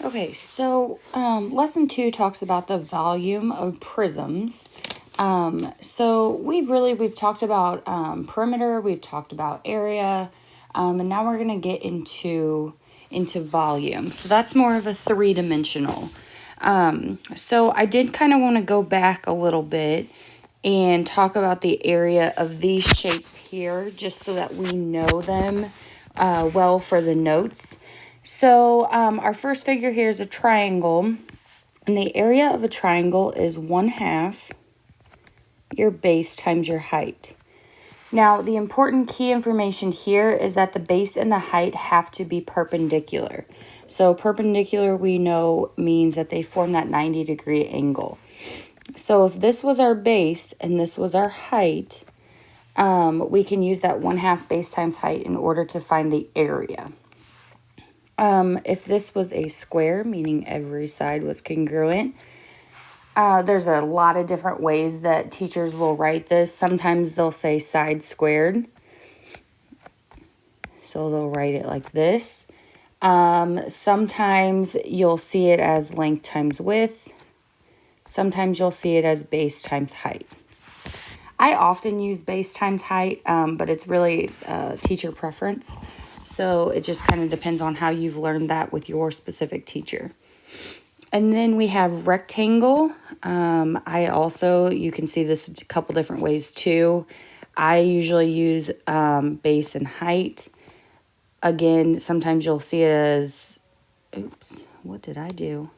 Okay, so lesson 2 talks about the volume of prisms. So we've talked about perimeter, we've talked about area, and now we're gonna get into volume. So that's more of a three-dimensional. So I did kind of want to go back a little bit and talk about the area of these shapes here, just so that we know them well for the notes. So our first figure here is a triangle, and the area of a triangle is 1/2 your base times your height. Now, the important key information here is that the base and the height have to be perpendicular. So perpendicular, we know, means that they form that 90-degree angle. So if this was our base and this was our height, we can use that 1/2 base times height in order to find the area. If this was a square, meaning every side was congruent, there's a lot of different ways that teachers will write this. Sometimes they'll say side squared. So they'll write it like this. Sometimes you'll see it as length times width. Sometimes you'll see it as base times height. I often use base times height, but it's really teacher preference. So it just kind of depends on how you've learned that with your specific teacher. And then we have rectangle. You can see this a couple different ways too. I usually use base and height. Again, sometimes you'll see it as, oops, what did I do?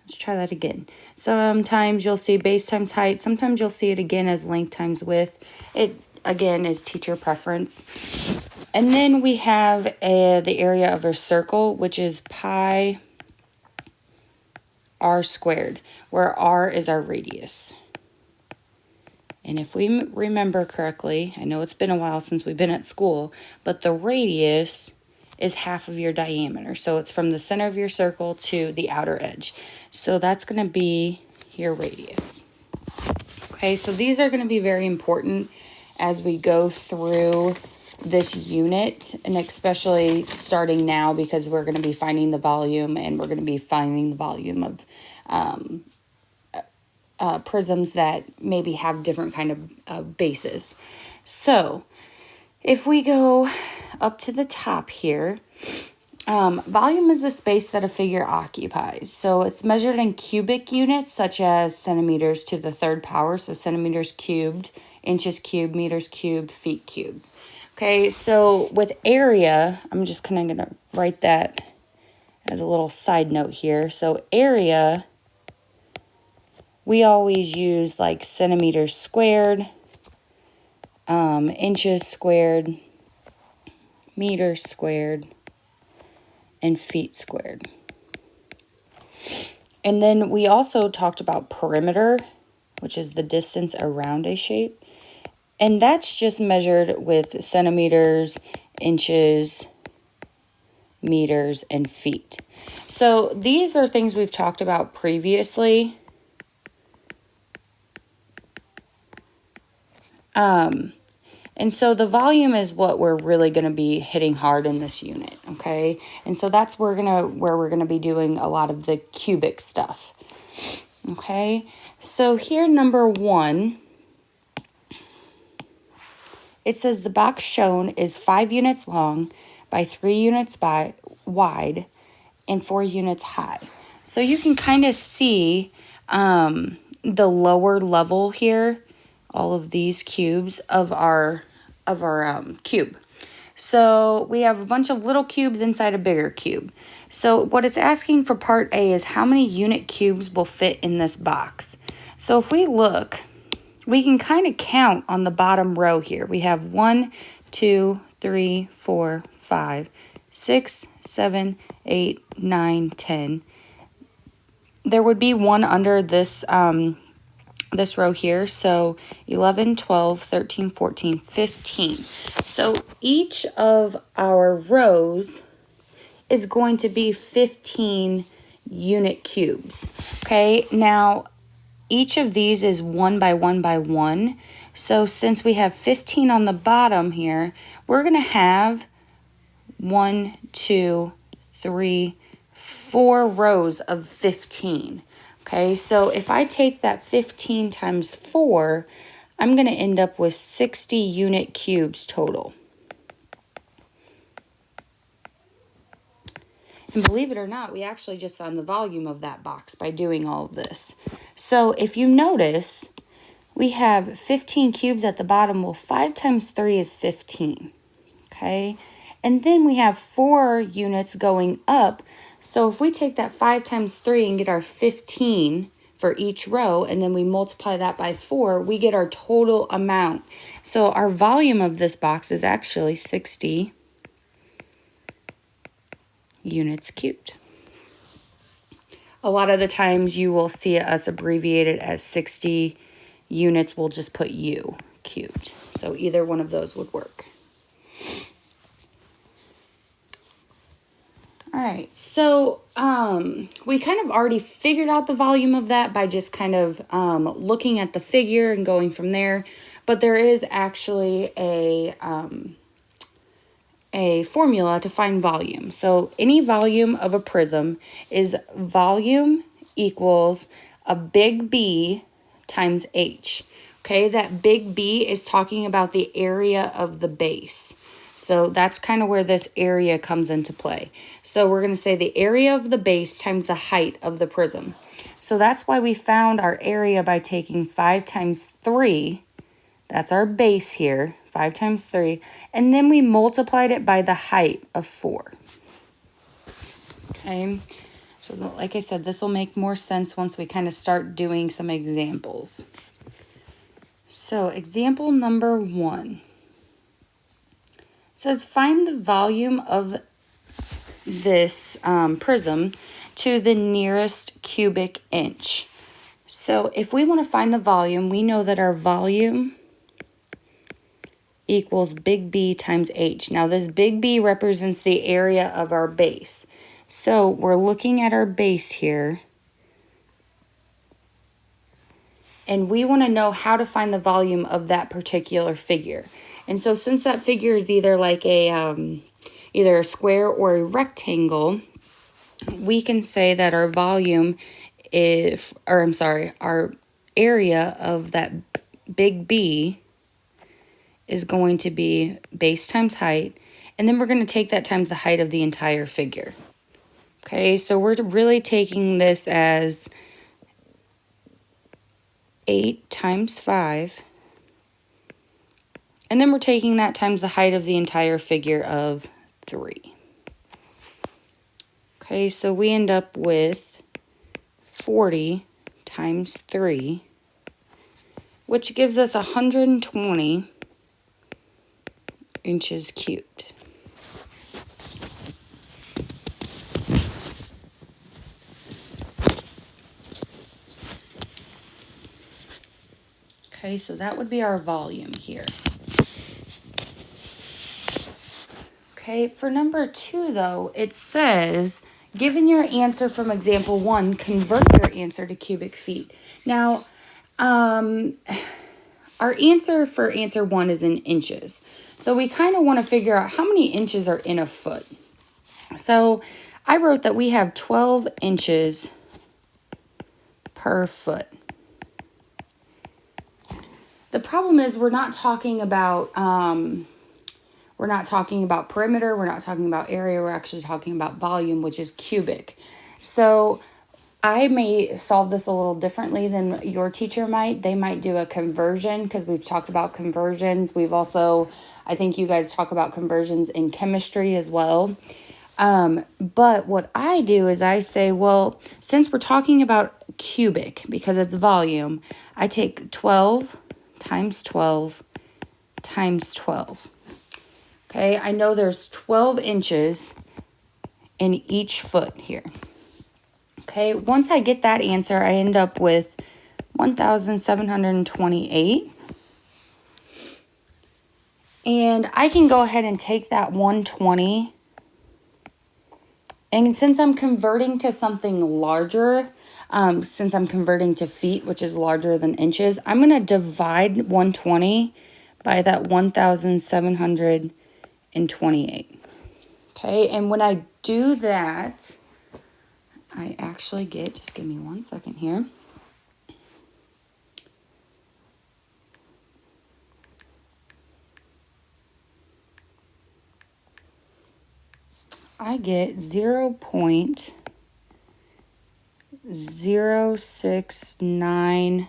Let's try that again. Sometimes you'll see base times height. Sometimes you'll see it again as length times width. It, again, is teacher preference. And then we have the area of a circle, which is pi r squared, where r is our radius. And if we remember correctly, I know it's been a while since we've been at school, but the radius is 1/2 of your diameter. So it's from the center of your circle to the outer edge. So that's going to be your radius. Okay, so these are going to be very important as we go through this unit, and especially starting now, because we're going to be finding the volume, and we're going to be finding the volume of prisms that maybe have different kind of bases. So if we go up to the top here, volume is the space that a figure occupies. So it's measured in cubic units, such as centimeters to the 3rd power. So centimeters cubed, inches cubed, meters cubed, feet cubed. Okay, so with area, I'm just kind of going to write that as a little side note here. So area, we always use like centimeters squared, inches squared, meters squared, and feet squared. And then we also talked about perimeter, which is the distance around a shape. And that's just measured with centimeters, inches, meters, and feet. So these are things we've talked about previously. And so the volume is what we're really going to be hitting hard in this unit, okay? And so that's where we're going to be doing a lot of the cubic stuff, okay? So here, number 1, it says the box shown is 5 units long by 3 units wide and 4 units high. So you can kind of see the lower level here, all of these cubes of our cube. So we have a bunch of little cubes inside a bigger cube. So what it's asking for part A is how many unit cubes will fit in this box. So if we look, we can kind of count on the bottom row here. We have 1, 2, 3, 4, 5, 6, 7, 8, 9, 10. There would be one under this this row here, so 11, 12, 13, 14, 15. So each of our rows is going to be 15 unit cubes. Okay, now each of these is 1 by 1 by 1. So since we have 15 on the bottom here, we're going to have 1, 2, 3, 4 rows of 15. Okay, so if I take that 15 times 4, I'm going to end up with 60 unit cubes total. And believe it or not, we actually just found the volume of that box by doing all of this. So if you notice, we have 15 cubes at the bottom. Well, 5 times 3 is 15. Okay, and then we have 4 units going up. So if we take that 5 times 3 and get our 15 for each row, and then we multiply that by 4, we get our total amount. So our volume of this box is actually 60 units cubed. A lot of the times you will see us abbreviate it as 60 units. We'll just put U cubed. So either one of those would work. All right, so we kind of already figured out the volume of that by just kind of looking at the figure and going from there. But there is actually a formula to find volume. So any volume of a prism is volume equals a big B times H. Okay, that big B is talking about the area of the base. So that's kind of where this area comes into play. So we're going to say the area of the base times the height of the prism. So that's why we found our area by taking 5 times 3. That's our base here, 5 times 3. And then we multiplied it by the height of 4. Okay, so like I said, this will make more sense once we kind of start doing some examples. So example number 1. Says find the volume of this prism to the nearest cubic inch. So if we want to find the volume, we know that our volume equals big B times H. Now this big B represents the area of our base. So we're looking at our base here. And we want to know how to find the volume of that particular figure. And so since that figure is either like a either a square or a rectangle, we can say that our volume our area of that big B is going to be base times height, and then we're going to take that times the height of the entire figure. Okay, so we're really taking this as 8 times 5. And then we're taking that times the height of the entire figure of 3. Okay, so we end up with 40 times 3, which gives us 120 inches cubed. Okay, so that would be our volume here. Okay, for number 2, though, it says, given your answer from example 1, convert your answer to cubic feet. Now, our answer for answer 1 is in inches. So we kind of want to figure out how many inches are in a foot. So I wrote that we have 12 inches per foot. The problem is we're not talking about perimeter, we're not talking about area, we're actually talking about volume, which is cubic. So I may solve this a little differently than your teacher might. They might do a conversion because we've talked about conversions. We've also, I think you guys talk about conversions in chemistry as well. But what I do is I say, well, since we're talking about cubic because it's volume, I take 12 times 12 times 12. Okay, I know there's 12 inches in each foot here. Okay, once I get that answer, I end up with 1,728. And I can go ahead and take that 120. And since I'm converting to something larger, since I'm converting to feet, which is larger than inches, I'm going to divide 120 by that 1,728. Okay, and when I do that, I actually get, just give me 1 second here. I get 0.069,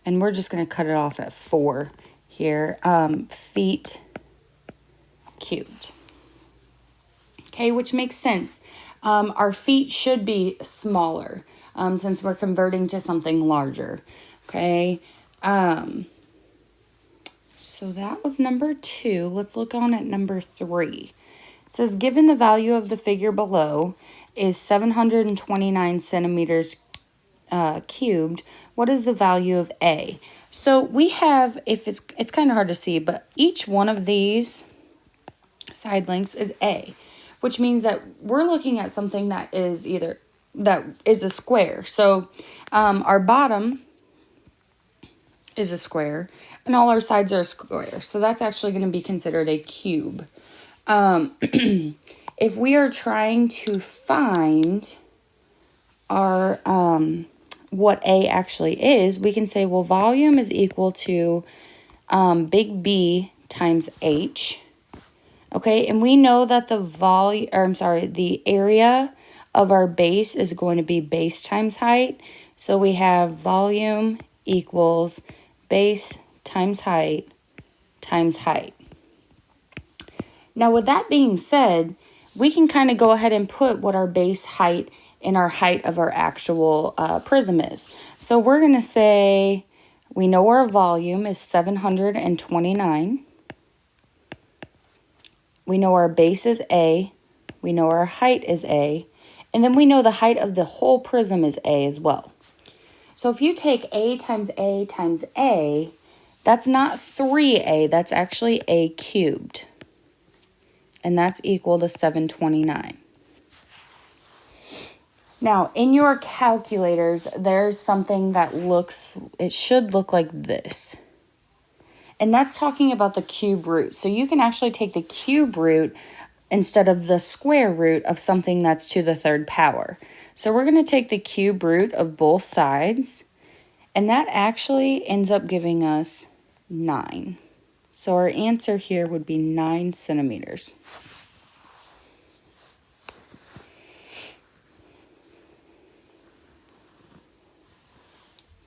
and we're just going to cut it off at 4 here, feet cubed. Okay, which makes sense. Our feet should be smaller since we're converting to something larger. Okay, so that was number 2. Let's look on at number 3. It says, given the value of the figure below is 729 centimeters cubed, what is the value of A? So we have, if it's kind of hard to see, but each one of these side lengths is A, which means that we're looking at something that is a square. So our bottom is a square and all our sides are a square. So that's actually going to be considered a cube. If we are trying to find our what A actually is, we can say, well, volume is equal to big B times H. Okay, and we know that the area of our base is going to be base times height. So we have volume equals base times height times height. Now, with that being said, we can kind of go ahead and put what our base height and our height of our actual prism is. So we're going to say we know our volume is 729. We know our base is A. We know our height is A. And then we know the height of the whole prism is A as well. So if you take A times A times A, that's not 3A. That's actually A cubed. And that's equal to 729. Now, in your calculators, there's something that it should look like this. And that's talking about the cube root. So you can actually take the cube root instead of the square root of something that's to the third power. So we're going to take the cube root of both sides, and that actually ends up giving us 9. So our answer here would be 9 centimeters.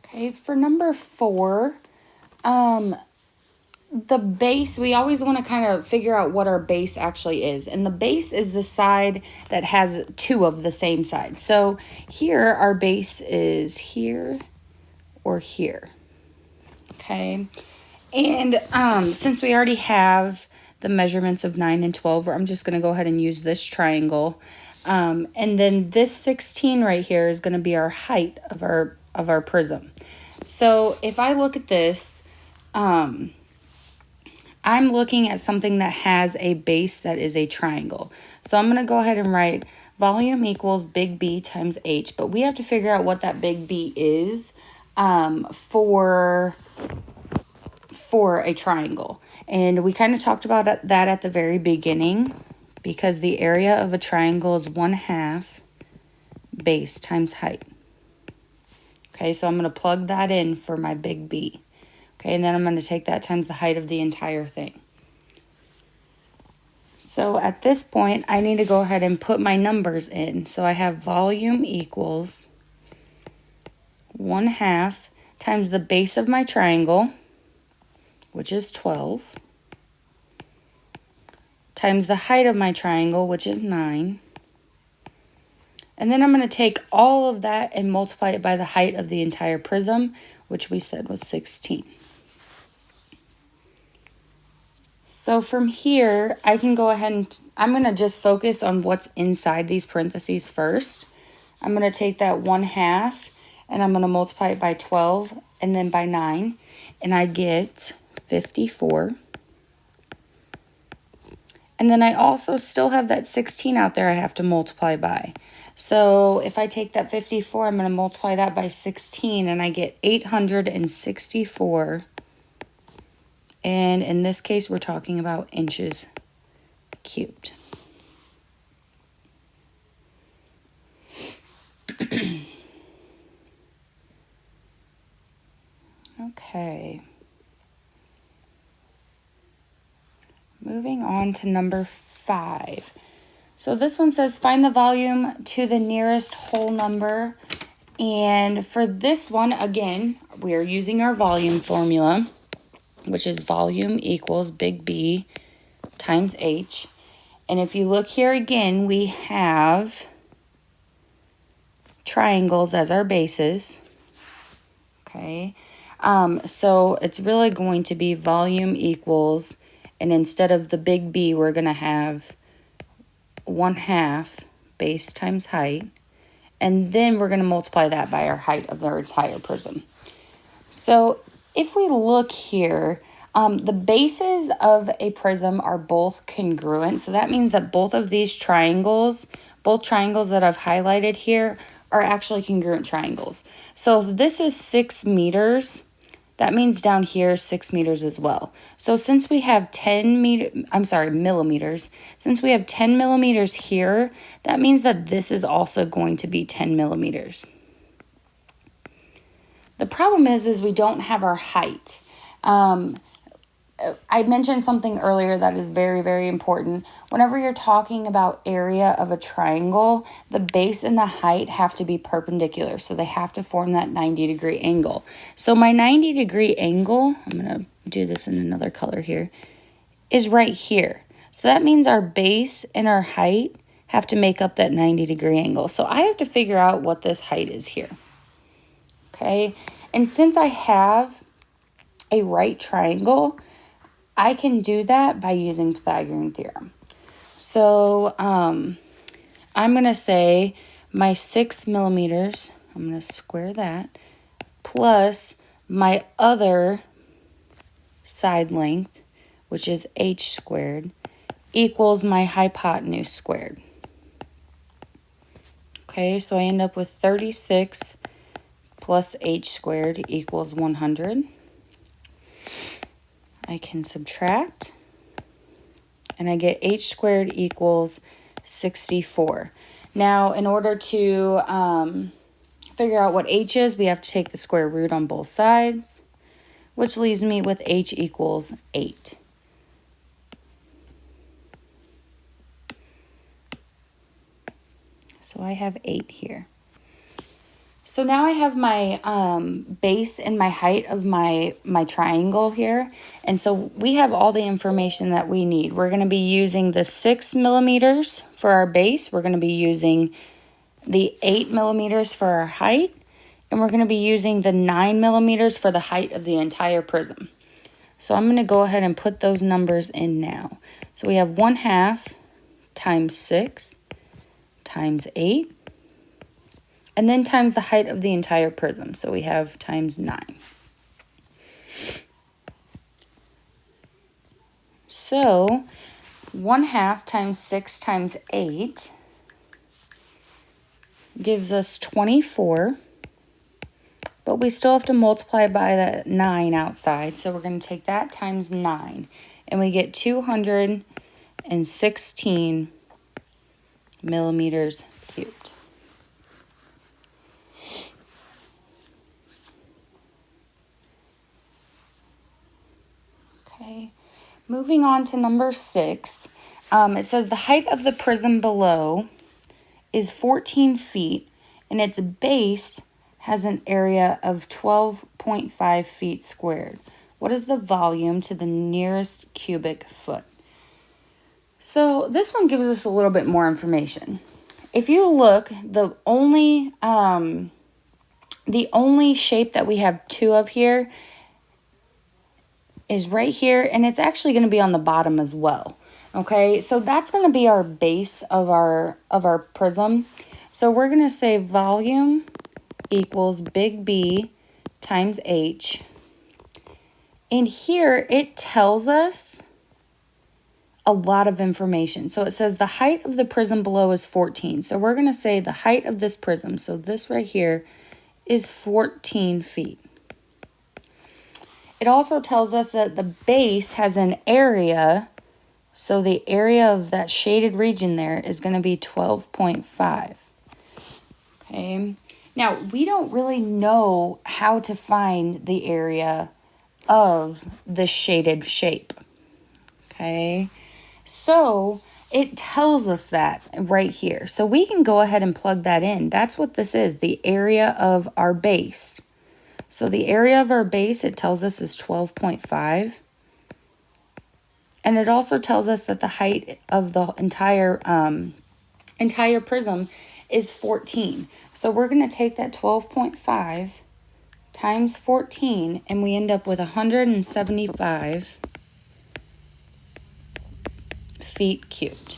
Okay, for number 4, the base, we always want to kind of figure out what our base actually is. And the base is the side that has 2 of the same side. So here, our base is here or here. Okay. And since we already have the measurements of 9 and 12, I'm just going to go ahead and use this triangle. And then this 16 right here is going to be our height of our prism. So if I look at this, I'm looking at something that has a base that is a triangle. So I'm going to go ahead and write volume equals big B times H. But we have to figure out what that big B is for a triangle. And we kind of talked about that at the very beginning, because the area of a triangle is 1/2 base times height. Okay, so I'm going to plug that in for my big B. Okay, and then I'm going to take that times the height of the entire thing. So at this point, I need to go ahead and put my numbers in. So I have volume equals 1/2 times the base of my triangle, which is 12, times the height of my triangle, which is 9. And then I'm going to take all of that and multiply it by the height of the entire prism, which we said was 16. So from here, I can go ahead and I'm going to just focus on what's inside these parentheses first. I'm going to take that 1/2 and I'm going to multiply it by 12 and then by 9. And I get 54. And then I also still have that 16 out there I have to multiply by. So if I take that 54, I'm going to multiply that by 16 and I get 864. And in this case, we're talking about inches cubed. moving on to number 5. So this one says find the volume to the nearest whole number. And for this one, again, we are using our volume formula, which is volume equals big B times H. And if you look here again, we have triangles as our bases. Okay. So it's really going to be volume equals, and instead of the big B, we're going to have 1/2 base times height. And then we're going to multiply that by our height of our entire prism. So if we look here, the bases of a prism are both congruent. So that means that both of these triangles, both triangles that I've highlighted here, are actually congruent triangles. So if this is 6 meters, that means down here 6 meters as well. So since we have millimeters, since we have 10 millimeters here, that means that this is also going to be 10 millimeters. The problem is we don't have our height. I mentioned something earlier that is very, very important. Whenever you're talking about area of a triangle, the base and the height have to be perpendicular. So they have to form that 90-degree angle. So my 90-degree angle, I'm going to do this in another color here, is right here. So that means our base and our height have to make up that 90-degree angle. So I have to figure out what this height is here. Okay, and since I have a right triangle, I can do that by using Pythagorean theorem. So I'm going to say my 6 millimeters, I'm going to square that, plus my other side length, which is h squared, equals my hypotenuse squared. Okay, so I end up with 36 plus h squared equals 100. I can subtract, and I get h squared equals 64. Now, in order to figure out what h is, we have to take the square root on both sides, which leaves me with h equals 8. So I have 8 here. So now I have my base and my height of my triangle here. And so we have all the information that we need. We're going to be using the 6 millimeters for our base. We're going to be using the 8 millimeters for our height. And we're going to be using the 9 millimeters for the height of the entire prism. So I'm going to go ahead and put those numbers in now. So we have 1/2 times 6 times 8. And then times the height of the entire prism. So we have times 9. So 1/2 times 6 times 8 gives us 24. But we still have to multiply by that 9 outside. So we're going to take that times 9. And we get 216 millimeters cubed. Okay, moving on to number 6. It says the height of the prism below is 14 feet, and its base has an area of 12.5 feet squared. What is the volume to the nearest cubic foot? So this one gives us a little bit more information. If you look, the only shape that we have 2 of here is right here, and it's actually going to be on the bottom as well. Okay, so that's going to be our base of our prism. So we're going to say volume equals big B times H. And here it tells us a lot of information. So it says the height of the prism below is 14. So we're going to say the height of this prism, so this right here, is 14 feet. It also tells us that the base has an area, so the area of that shaded region there is going to be 12.5. Okay, now we don't really know how to find the area of the shaded shape. Okay, So it tells us that right here. So we can go ahead and plug that in. That's what this is, the area of our base. So the area of our base, it tells us, is 12.5. And it also tells us that the height of the entire prism is 14. So we're going to take that 12.5 times 14, and we end up with 175 feet cubed.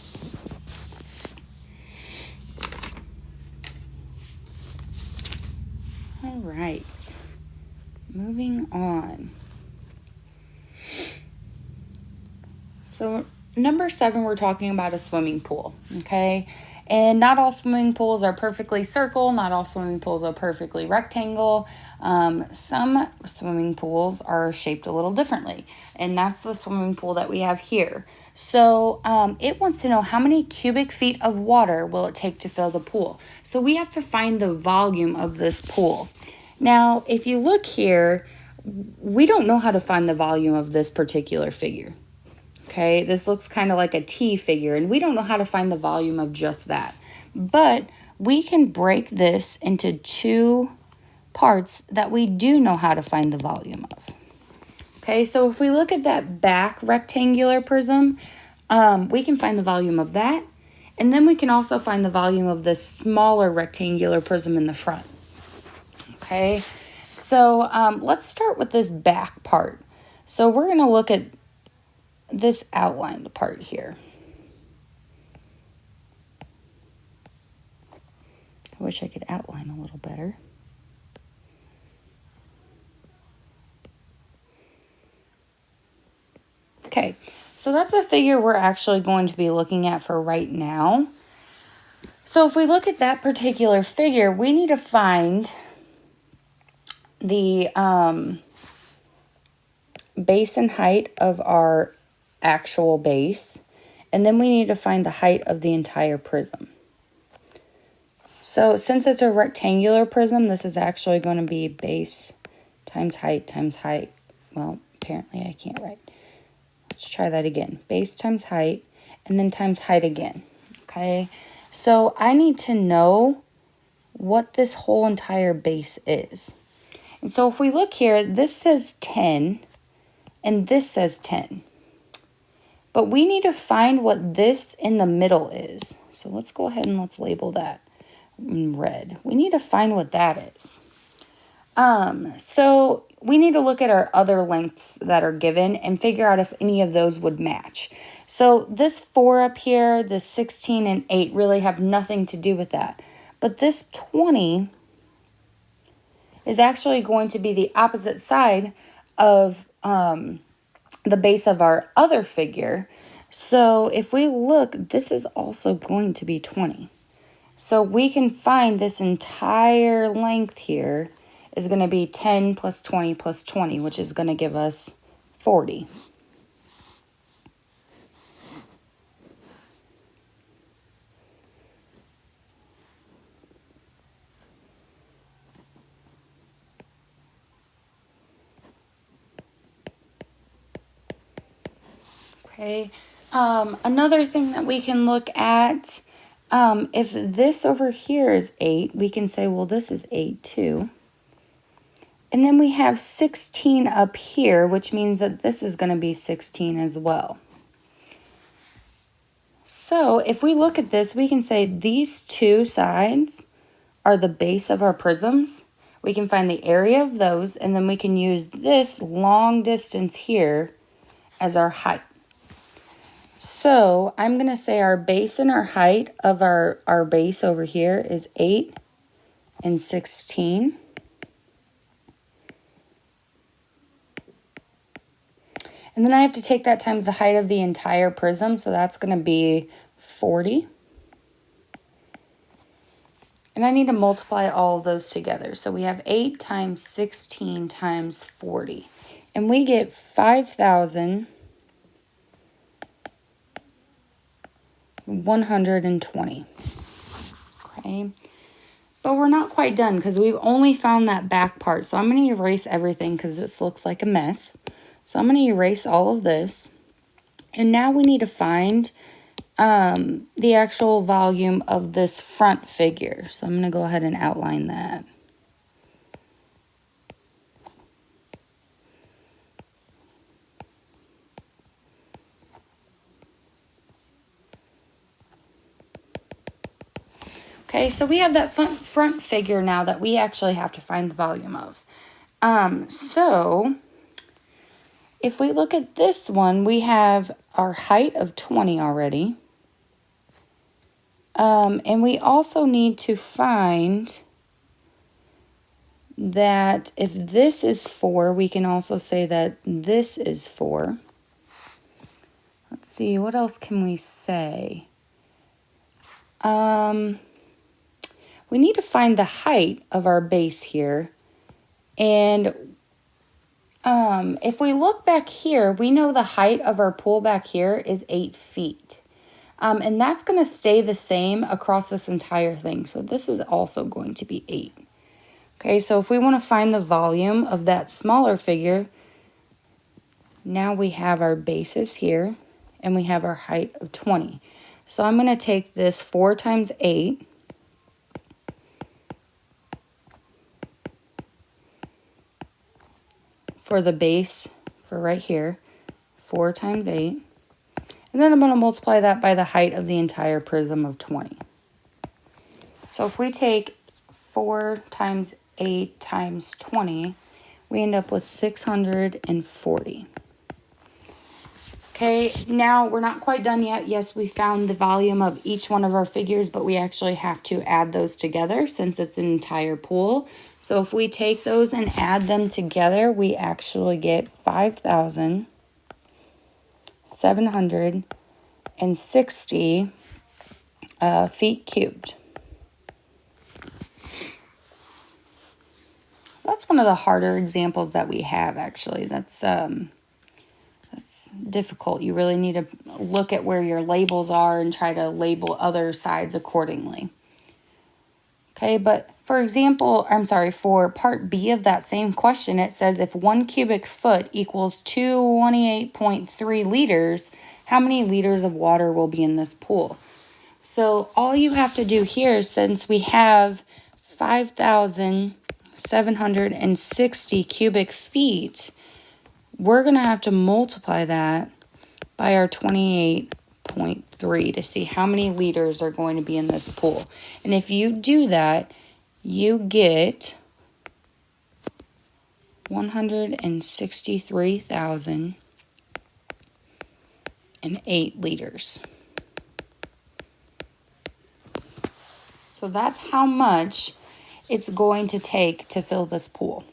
All right, moving on. So number 7, we're talking about a swimming pool, okay? And not all swimming pools are perfectly circle. Not all swimming pools are perfectly rectangle. Some swimming pools are shaped a little differently. And that's the swimming pool that we have here. So it wants to know how many cubic feet of water will it take to fill the pool. So we have to find the volume of this pool. Now, if you look here, we don't know how to find the volume of this particular figure. Okay, this looks kind of like a T figure, and we don't know how to find the volume of just that. But we can break this into 2 parts that we do know how to find the volume of. Okay, so if we look at that back rectangular prism, we can find the volume of that. And then we can also find the volume of the smaller rectangular prism in the front. Okay, so let's start with this back part. So we're going to look at this outlined part here. I wish I could outline a little better. Okay, so that's the figure we're actually going to be looking at for right now. So if we look at that particular figure, we need to find the base and height of our actual base, and then we need to find the height of the entire prism. So since it's a rectangular prism, this is actually going to be base times height times height. Well, apparently I can't write. Let's try that again. Base times height, and then times height again. Okay, so I need to know what this whole entire base is. And so if we look here, this says 10, and this says 10. But we need to find what this in the middle is. So let's go ahead and let's label that in red. We need to find what that is. So we need to look at our other lengths that are given and figure out if any of those would match. So this 4 up here, this 16 and 8 really have nothing to do with that. But this 20 is actually going to be the opposite side of the base of our other figure. So if we look, this is also going to be 20. So we can find this entire length here is going to be 10 plus 20 plus 20, which is going to give us 40. Okay, another thing that we can look at, if this over here is 8, we can say, well, this is 8 too. And then we have 16 up here, which means that this is going to be 16 as well. So if we look at this, we can say these 2 sides are the base of our prisms. We can find the area of those, and then we can use this long distance here as our height. So I'm going to say our base and our height of our base over here is 8 and 16. And then I have to take that times the height of the entire prism, so that's going to be 40. And I need to multiply all of those together. So we have 8 times 16 times 40. And we get 5,120. Okay. But we're not quite done because we've only found that back part. So I'm going to erase everything because this looks like a mess. So I'm going to erase all of this. And now we need to find the actual volume of this front figure. So I'm going to go ahead and outline that. Okay, so we have that front figure now that we actually have to find the volume of. So if we look at this one, we have our height of 20 already. And we also need to find that if this is 4, we can also say that this is 4. Let's see, what else can we say? We need to find the height of our base here. And if we look back here, we know the height of our pool back here is 8 feet. And that's going to stay the same across this entire thing. So this is also going to be 8. Okay, so if we want to find the volume of that smaller figure, now we have our bases here, and we have our height of 20. So I'm going to take this 4 times 8. For the base, for right here, 4 times 8. And then I'm going to multiply that by the height of the entire prism of 20. So if we take 4 times 8 times 20, we end up with 640. Okay, now we're not quite done yet. Yes, we found the volume of each one of our figures, but we actually have to add those together since it's an entire pool. So if we take those and add them together, we actually get 5,760 feet cubed. That's one of the harder examples that we have, actually. That's difficult. You really need to look at where your labels are and try to label other sides accordingly. Okay, but for example, for part B of that same question, it says if 1 cubic foot equals 228.3 liters, how many liters of water will be in this pool? So all you have to do here, since we have 5,760 cubic feet, we're going to have to multiply that by our 28.3 to see how many liters are going to be in this pool. And if you do that, you get 163,008 liters. So that's how much it's going to take to fill this pool.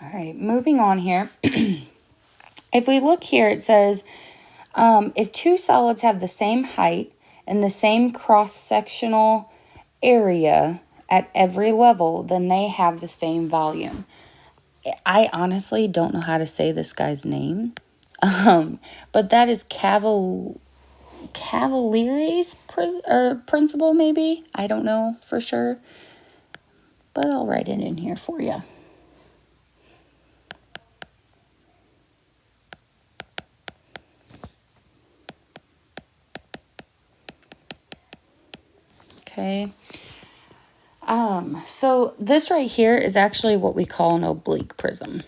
All right, moving on here. If we look here, it says if 2 solids have the same height and the same cross-sectional area at every level, then they have the same volume. I honestly don't know how to say this guy's name, but that is Cavaliere's principle, maybe? I don't know for sure, but I'll write it in here for you. Okay. So this right here is actually what we call an oblique prism.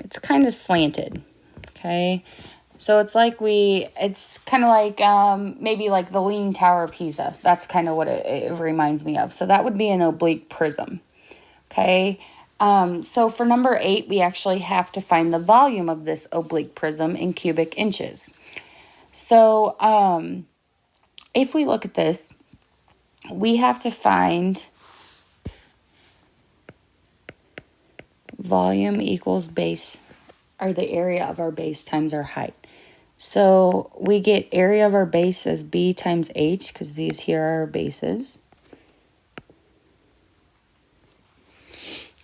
It's kind of slanted. Okay. So it's kind of like maybe like the Leaning Tower of Pisa. That's kind of what it reminds me of. So that would be an oblique prism. Okay. So for number 8, we actually have to find the volume of this oblique prism in cubic inches. So if we look at this, we have to find volume equals base, or the area of our base times our height. So we get area of our base as B times H, because these here are our bases.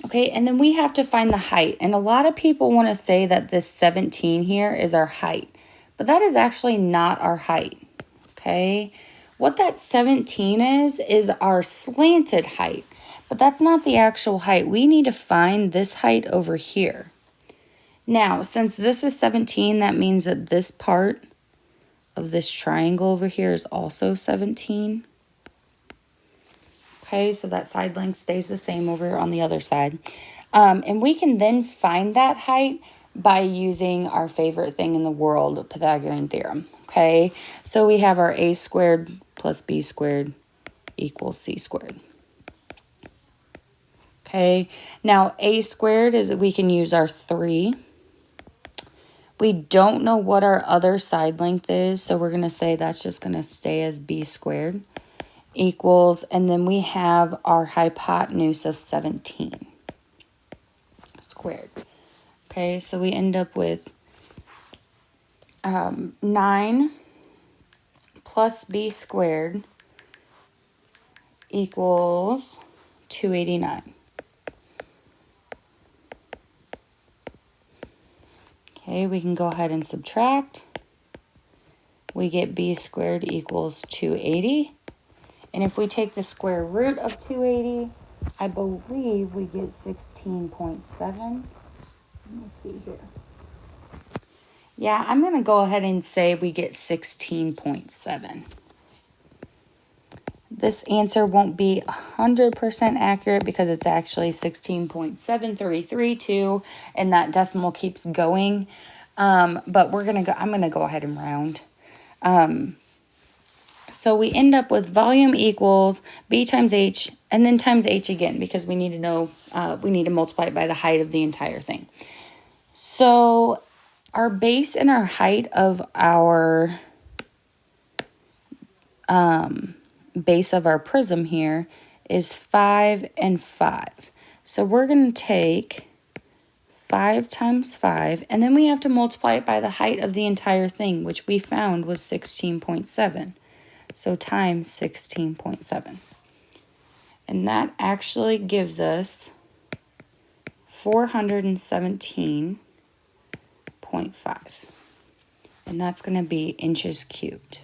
Okay, and then we have to find the height. And a lot of people want to say that this 17 here is our height, but that is actually not our height. Okay, what that 17 is our slanted height. but that's not the actual height. We need to find this height over here. Now, since this is 17, that means that this part of this triangle over here is also 17. Okay, so that side length stays the same over on the other side. And we can then find that height by using our favorite thing in the world, Pythagorean theorem. Okay, so we have our a squared plus b squared equals c squared. Okay, now a squared is, we can use our 3. We don't know what our other side length is, so we're going to say that's just going to stay as b squared equals, and then we have our hypotenuse of 17 squared. Okay, so we end up with 9 plus b squared equals 289. Okay, we can go ahead and subtract. We get b squared equals 280. And if we take the square root of 280, I believe we get 16.7. Let me see here. Yeah, I'm going to go ahead and say we get 16.7. This answer won't be 100% accurate because it's actually 16.7332, and that decimal keeps going. But I'm going to go ahead and round. So we end up with volume equals b times h, and then times h again, because we need to know, we need to multiply it by the height of the entire thing. So our base and our height of our base of our prism here is 5 and 5. So we're going to take 5 times 5, and then we have to multiply it by the height of the entire thing, which we found was 16.7. So times 16.7. And that actually gives us 417.5. And that's going to be inches cubed.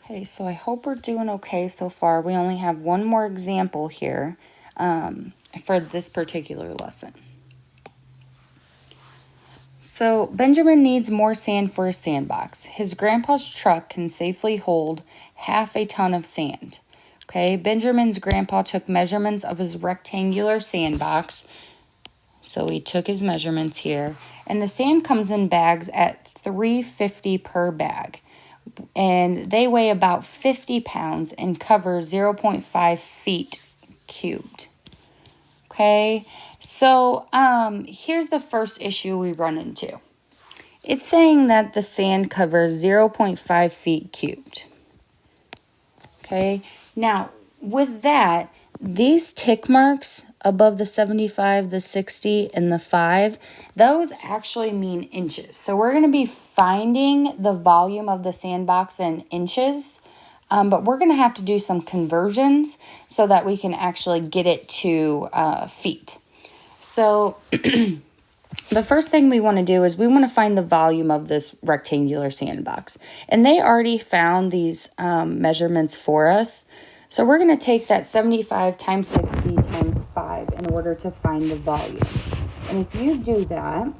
Okay, so I hope we're doing okay so far. We only have one more example here for this particular lesson. So Benjamin needs more sand for his sandbox. His grandpa's truck can safely hold half a ton of sand. Okay, Benjamin's grandpa took measurements of his rectangular sandbox. So he took his measurements here. And the sand comes in bags at $3.50 per bag. And they weigh about 50 pounds and cover 0.5 feet cubed. Okay, so here's the first issue we run into. It's saying that the sand covers 0.5 feet cubed. Okay, now with that, these tick marks above the 75, the 60, and the 5, those actually mean inches. So we're going to be finding the volume of the sandbox in inches, but we're going to have to do some conversions so that we can actually get it to feet. So the first thing we want to do is we want to find the volume of this rectangular sandbox. And they already found these measurements for us. So we're going to take that 75 times 60 times 5 in order to find the volume. And if you do that,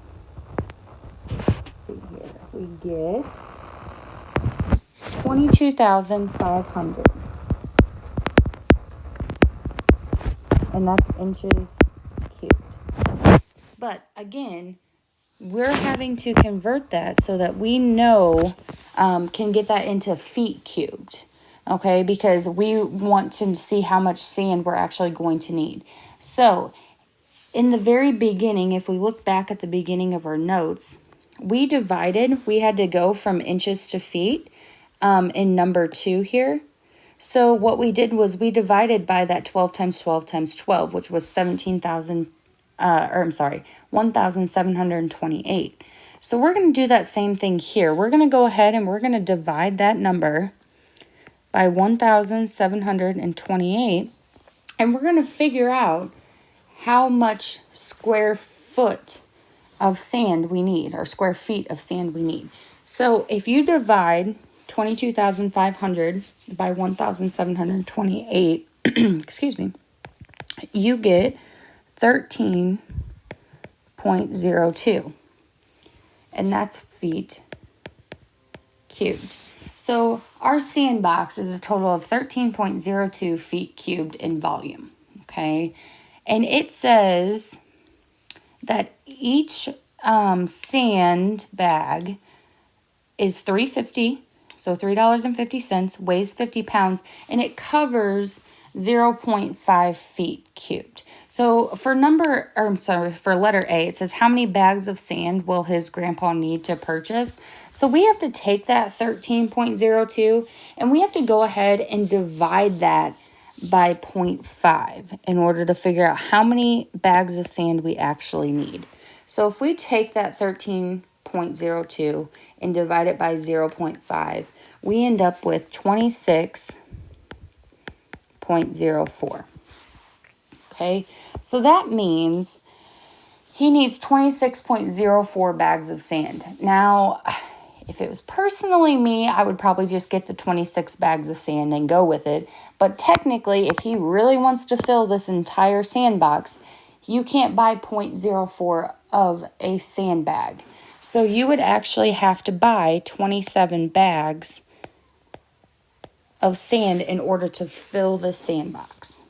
let's see here, we get 22,500. And that's inches cubed. But again, we're having to convert that so that we know, can get that into feet cubed. Okay, because we want to see how much sand we're actually going to need. So in the very beginning, if we look back at the beginning of our notes, we had to go from inches to feet in number 2 here. So what we did was we divided by that 12 times 12 times 12, which was 1,728. So we're going to do that same thing here. We're going to go ahead and we're going to divide that number by 1,728, and we're going to figure out how much square foot of sand we need, or square feet of sand we need. So if you divide 22,500 by 1,728, excuse me, you get 13.02, and that's feet cubed. So our sandbox is a total of 13.02 feet cubed in volume, okay? And it says that each sand bag is $3.50, so $3.50, weighs 50 pounds, and it covers 0.5 feet cubed. So for letter A, it says how many bags of sand will his grandpa need to purchase? So we have to take that 13.02 and we have to go ahead and divide that by 0.5 in order to figure out how many bags of sand we actually need. So if we take that 13.02 and divide it by 0.5, we end up with 26.04. Okay, so that means he needs 26.04 bags of sand. Now, if it was personally me, I would probably just get the 26 bags of sand and go with it. But technically, if he really wants to fill this entire sandbox, you can't buy 0.04 of a sandbag. So you would actually have to buy 27 bags of sand in order to fill the sandbox.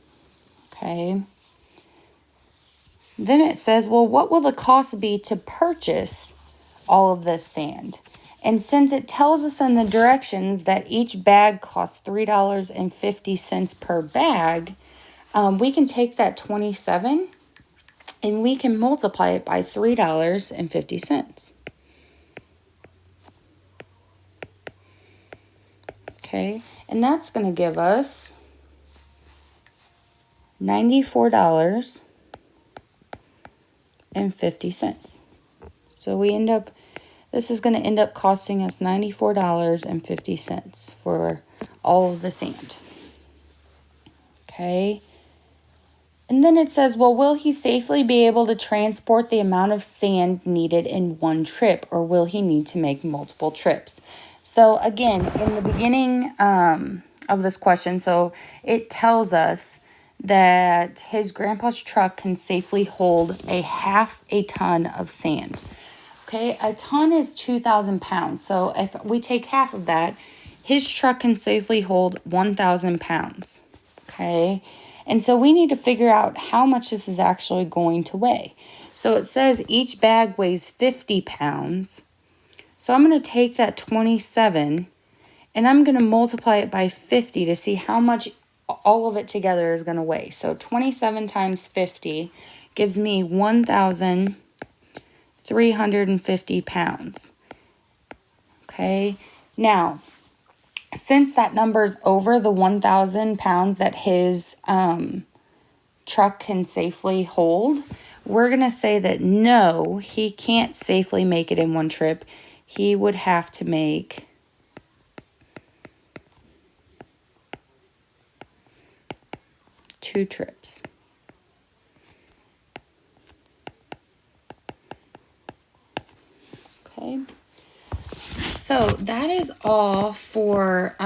Okay. Then it says, well, what will the cost be to purchase all of this sand? And since it tells us in the directions that each bag costs $3.50 per bag, we can take that 27 and we can multiply it by $3.50. Okay, and that's going to give us $94.50. So this is going to end up costing us $94.50 for all of the sand. Okay. And then it says, well, will he safely be able to transport the amount of sand needed in one trip, or will he need to make multiple trips? So again, in the beginning of this question, so it tells us that his grandpa's truck can safely hold a half a ton of sand. Okay, a ton is 2,000 pounds. So if we take half of that, his truck can safely hold 1,000 pounds. Okay, and so we need to figure out how much this is actually going to weigh. So it says each bag weighs 50 pounds. So I'm going to take that 27 and I'm going to multiply it by 50 to see how much all of it together is going to weigh. So 27 times 50 gives me 1,350 pounds. Okay, now, since that number's over the 1,000 pounds that his truck can safely hold, we're going to say that no, he can't safely make it in one trip. He would have to make 2 trips. Okay. So that is all for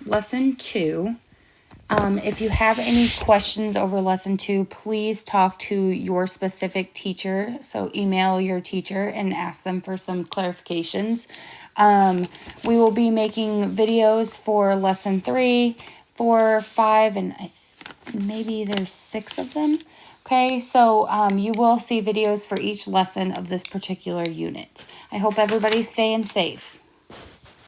lesson 2. If you have any questions over lesson 2, please talk to your specific teacher. So email your teacher and ask them for some clarifications. We will be making videos for lesson 3, 4, 5, and maybe there's 6 of them. Okay, so you will see videos for each lesson of this particular unit. I hope everybody's staying safe.